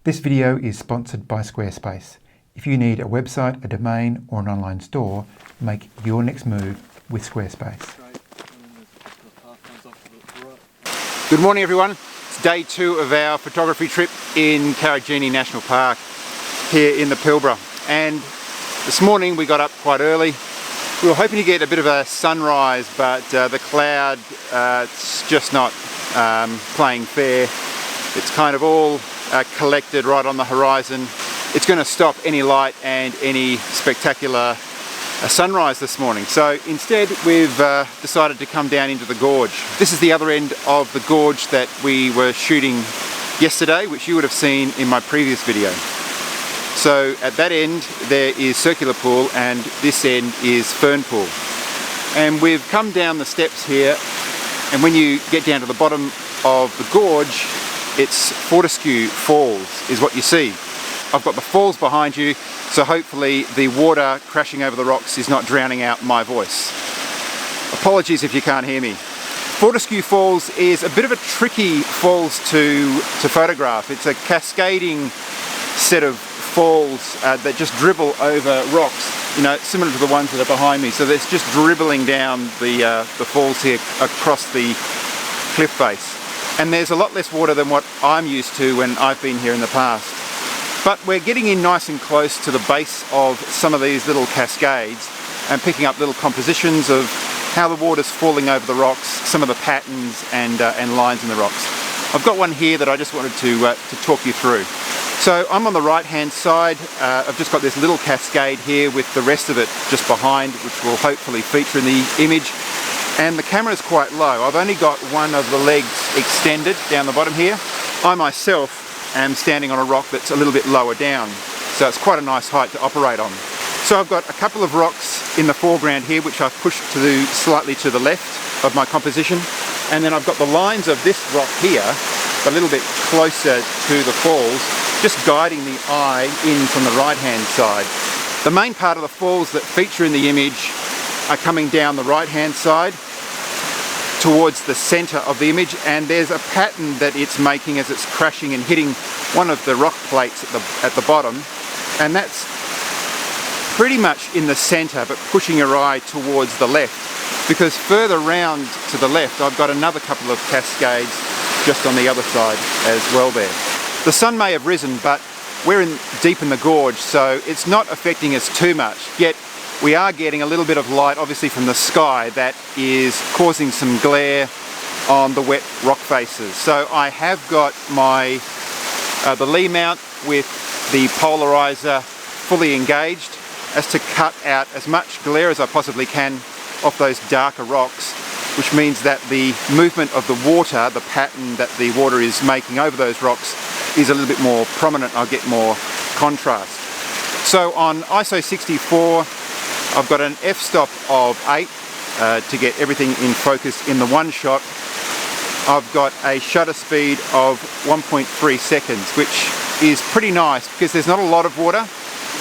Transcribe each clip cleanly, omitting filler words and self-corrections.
This video is sponsored by Squarespace. If you need a website, a domain or an online store, make your next move with Squarespace. Good morning everyone. It's day 2 of our photography trip in Karijini National Park here in the Pilbara. And this morning we got up quite early. We were hoping to get a bit of a sunrise, but the cloud, it's just not playing fair. It's kind of all collected right on the horizon. It's going to stop any light and any spectacular sunrise this morning. So instead we've decided to come down into the gorge. This is the other end of the gorge that we were shooting yesterday, which you would have seen in my previous video. So at that end there is Circular Pool and this end is Fern Pool. And we've come down the steps here, and when you get down to the bottom of the gorge, it's Fortescue Falls is what you see. I've got the falls behind you, so hopefully the water crashing over the rocks is not drowning out my voice. Apologies if you can't hear me. Fortescue Falls is a bit of a tricky falls to photograph. It's a cascading set of falls that just dribble over rocks, you know, similar to the ones that are behind me. So there's just dribbling down the falls here across the cliff face. And there's a lot less water than what I'm used to when I've been here in the past. But we're getting in nice and close to the base of some of these little cascades and picking up little compositions of how the water's falling over the rocks, some of the patterns and lines in the rocks. I've got one here that I just wanted to talk you through. So I'm on the right hand side. I've just got this little cascade here with the rest of it just behind, which will hopefully feature in the image. And the camera is quite low. I've only got one of the legs extended down the bottom here. I myself am standing on a rock that's a little bit lower down, so it's quite a nice height to operate on. So I've got a couple of rocks in the foreground here which I've pushed slightly to the left of my composition, and then I've got the lines of this rock here a little bit closer to the falls, just guiding the eye in from the right hand side. The main part of the falls that feature in the image are coming down the right hand side towards the center of the image, and there's a pattern that it's making as it's crashing and hitting one of the rock plates at the bottom, and that's pretty much in the center but pushing your eye towards the left, because further round to the left I've got another couple of cascades just on the other side as well there. The sun may have risen, but we're deep in the gorge, so it's not affecting us too much, yet we are getting a little bit of light obviously from the sky that is causing some glare on the wet rock faces. So I have got my the lee mount with the polariser fully engaged as to cut out as much glare as I possibly can off those darker rocks, which means that the movement of the water, the pattern that the water is making over those rocks, is a little bit more prominent. I'll get more contrast. So on ISO 64 I've got an f-stop of 8 to get everything in focus in the one shot. I've got a shutter speed of 1.3 seconds, which is pretty nice because there's not a lot of water,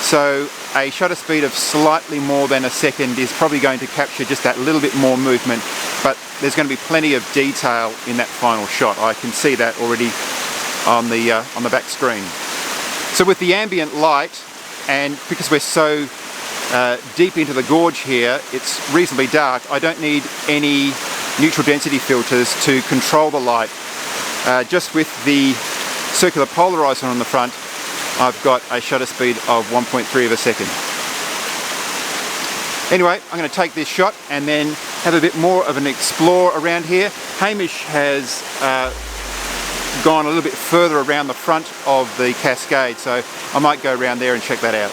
so a shutter speed of slightly more than a second is probably going to capture just that little bit more movement, but there's going to be plenty of detail in that final shot. I can see that already on the back screen. So with the ambient light, and because we're so deep into the gorge here, it's reasonably dark, I don't need any neutral density filters to control the light. Just with the circular polariser on the front, I've got a shutter speed of 1.3 of a second. Anyway, I'm going to take this shot and then have a bit more of an explore around here. Hamish has gone a little bit further around the front of the cascade, so I might go around there and check that out.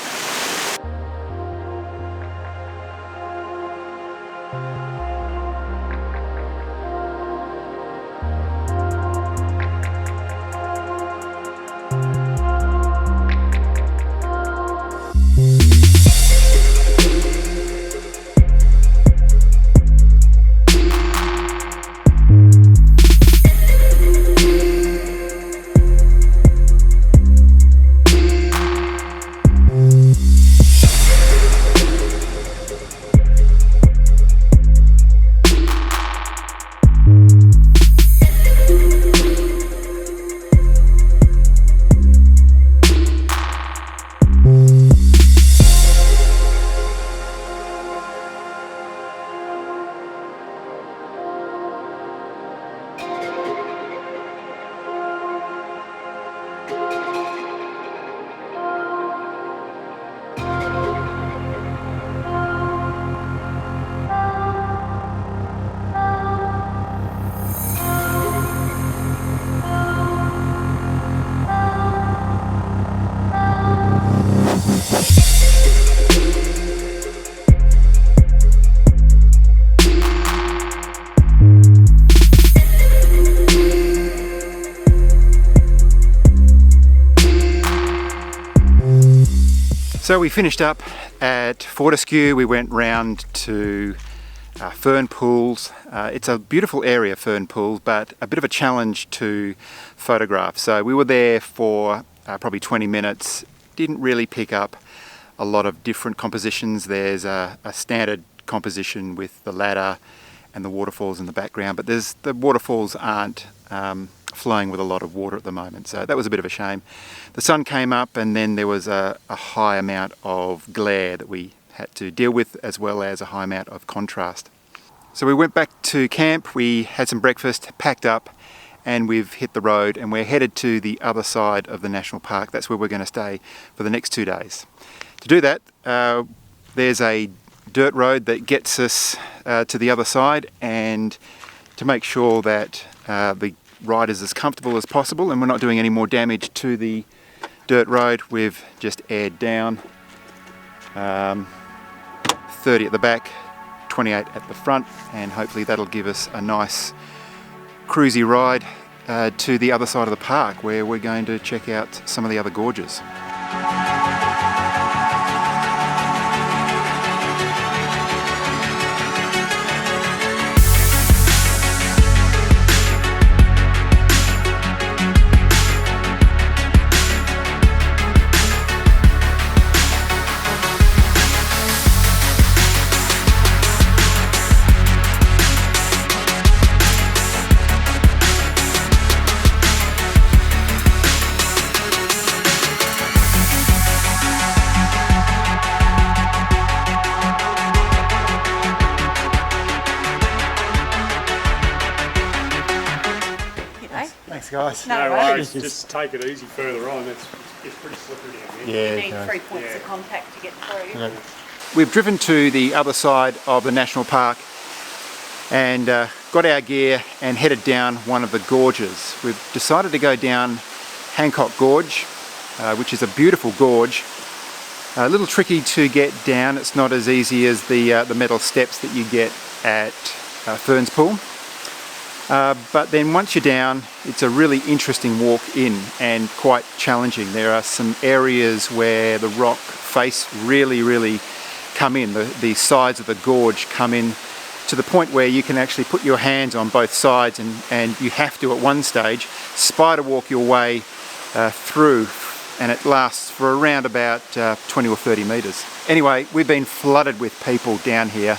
So we finished up at Fortescue. We went round to Fern Pools. It's a beautiful area, Fern Pools, but a bit of a challenge to photograph. So we were there for probably 20 minutes. Didn't really pick up a lot of different compositions. There's a standard composition with the ladder and the waterfalls in the background, but the waterfalls aren't flowing with a lot of water at the moment, so that was a bit of a shame. The sun came up and then there was a high amount of glare that we had to deal with, as well as a high amount of contrast. So we went back to camp, we had some breakfast, packed up, and we've hit the road and we're headed to the other side of the national park. That's where we're going to stay for the next 2 days. To do that, there's a dirt road that gets us to the other side, and to make sure that the ride is as comfortable as possible and we're not doing any more damage to the dirt road, we've just aired down 30 at the back, 28 at the front, and hopefully that'll give us a nice cruisy ride to the other side of the park, where we're going to check out some of the other gorges. Thanks guys. No worries, just take it easy further on. It's pretty slippery down here. You need 3 points of contact to get through. Yeah. We've driven to the other side of the national park and got our gear and headed down one of the gorges. We've decided to go down Hancock Gorge, which is a beautiful gorge. A little tricky to get down. It's not as easy as the metal steps that you get at Fern Pool. But then once you're down, it's a really interesting walk in and quite challenging. There are some areas where the rock face really come in. The sides of the gorge come in to the point where you can actually put your hands on both sides, and you have to, at one stage, spider walk your way through, and it lasts for around about 20 or 30 metres. Anyway, we've been flooded with people down here.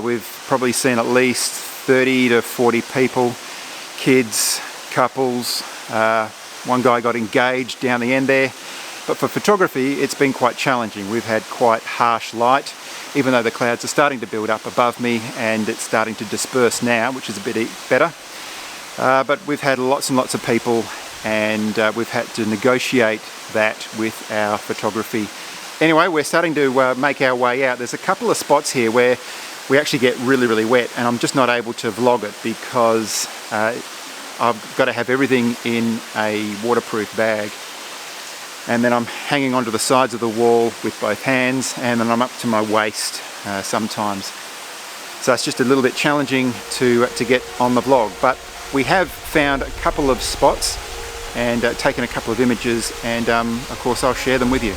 We've probably seen at least 30 to 40 people, kids, couples. One guy got engaged down the end there. But for photography, it's been quite challenging. We've had quite harsh light, even though the clouds are starting to build up above me and it's starting to disperse now, which is a bit better. But we've had lots and lots of people, and we've had to negotiate that with our photography. Anyway, we're starting to make our way out. There's a couple of spots here where we actually get really wet, and I'm just not able to vlog it because I've got to have everything in a waterproof bag. And then I'm hanging onto the sides of the wall with both hands, and then I'm up to my waist sometimes. So it's just a little bit challenging to get on the vlog, but we have found a couple of spots and taken a couple of images, and of course I'll share them with you.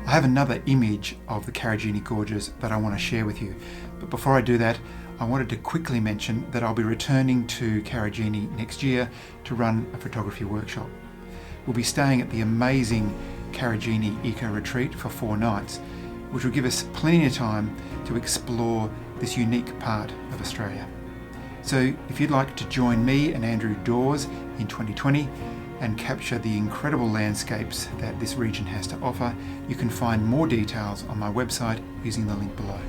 I have another image of the Karijini Gorges that I want to share with you. But before I do that, I wanted to quickly mention that I'll be returning to Karijini next year to run a photography workshop. We'll be staying at the amazing Karijini Eco Retreat for 4 nights, which will give us plenty of time to explore this unique part of Australia. So if you'd like to join me and Andrew Dawes in 2020 and capture the incredible landscapes that this region has to offer, you can find more details on my website using the link below.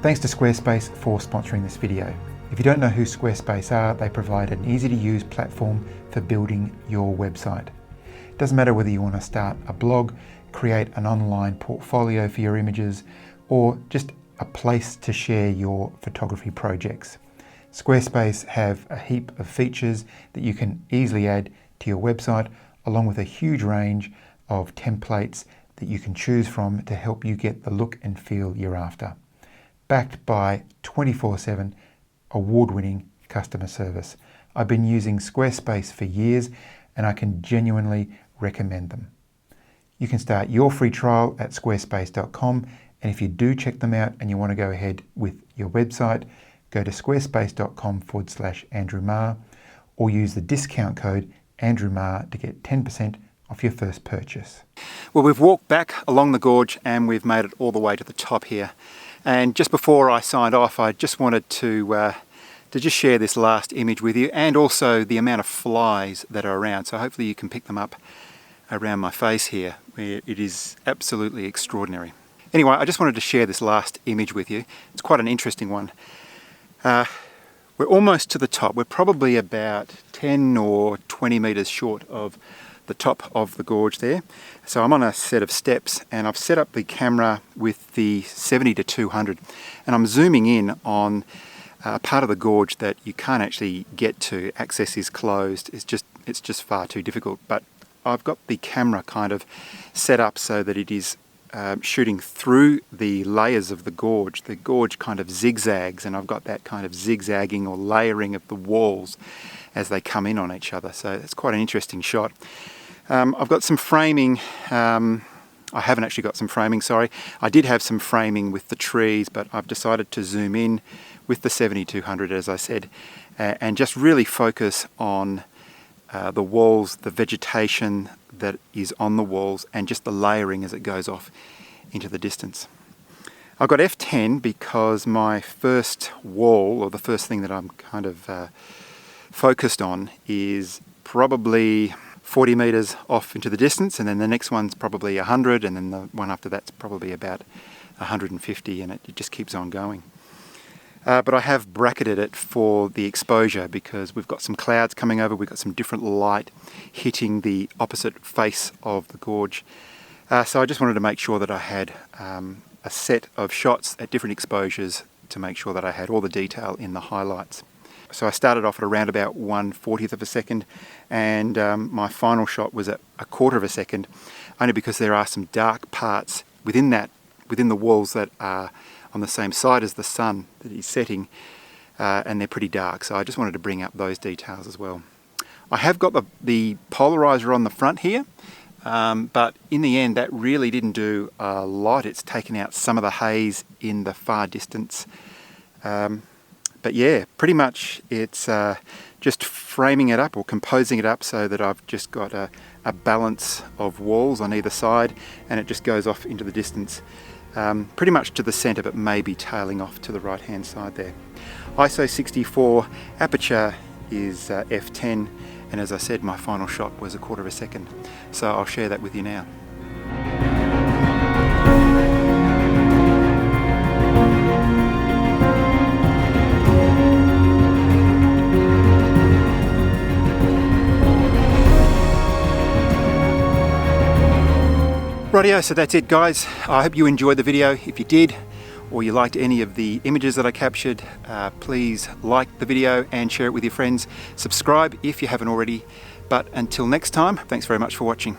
Thanks to Squarespace for sponsoring this video. If you don't know who Squarespace are, they provide an easy to use platform for building your website. It doesn't matter whether you want to start a blog, create an online portfolio for your images, or just a place to share your photography projects. Squarespace have a heap of features that you can easily add to your website, along with a huge range of templates that you can choose from to help you get the look and feel you're after. Backed by 24/7 award-winning customer service. I've been using Squarespace for years and I can genuinely recommend them. You can start your free trial at squarespace.com, and if you do check them out and you want to go ahead with your website, go to squarespace.com/Andrew Marr or use the discount code Andrew Marr to get 10% off your first purchase. Well, we've walked back along the gorge and we've made it all the way to the top here. And just before I signed off, I just wanted to just share this last image with you, and also the amount of flies that are around. So hopefully you can pick them up around my face here, where it is absolutely extraordinary. Anyway, I just wanted to share this last image with you. It's quite an interesting one. We're almost to the top. We're probably about 10 or 20 meters short of the top of the gorge there. So I'm on a set of steps and I've set up the camera with the 70-200, and I'm zooming in on a part of the gorge that you can't actually get to. Access is closed. It's just far too difficult. But I've got the camera kind of set up so that it is shooting through the layers of the gorge. The gorge kind of zigzags, and I've got that kind of zigzagging or layering of the walls as they come in on each other. So it's quite an interesting shot. I've got some framing. I haven't actually got some framing, sorry. I did have some framing with the trees, but I've decided to zoom in with the 70-200, as I said, and just really focus on the walls, the vegetation that is on the walls, and just the layering as it goes off into the distance. I've got F10 because my first wall, or the first thing that I'm kind of focused on, is probably 40 meters off into the distance, and then the next one's probably 100, and then the one after that's probably about 150, and it just keeps on going. But I have bracketed it for the exposure because we've got some clouds coming over, we've got some different light hitting the opposite face of the gorge. So I just wanted to make sure that I had a set of shots at different exposures to make sure that I had all the detail in the highlights. So I started off at around about 1/40th of a second, and my final shot was at 1/4 of a second, only because there are some dark parts within the walls that are on the same side as the sun that is setting, and they're pretty dark. So I just wanted to bring up those details as well. I have got the polariser on the front here, but in the end that really didn't do a lot. It's taken out some of the haze in the far distance. But yeah, pretty much it's just framing it up or composing it up so that I've just got a balance of walls on either side, and it just goes off into the distance. Pretty much to the centre, but maybe tailing off to the right hand side there. ISO 64, aperture is f10, and as I said, my final shot was 1/4 of a second. So I'll share that with you now. Rightio, so that's it guys. I hope you enjoyed the video. If you did, or you liked any of the images that I captured, please like the video and share it with your friends. Subscribe if you haven't already. But until next time, thanks very much for watching.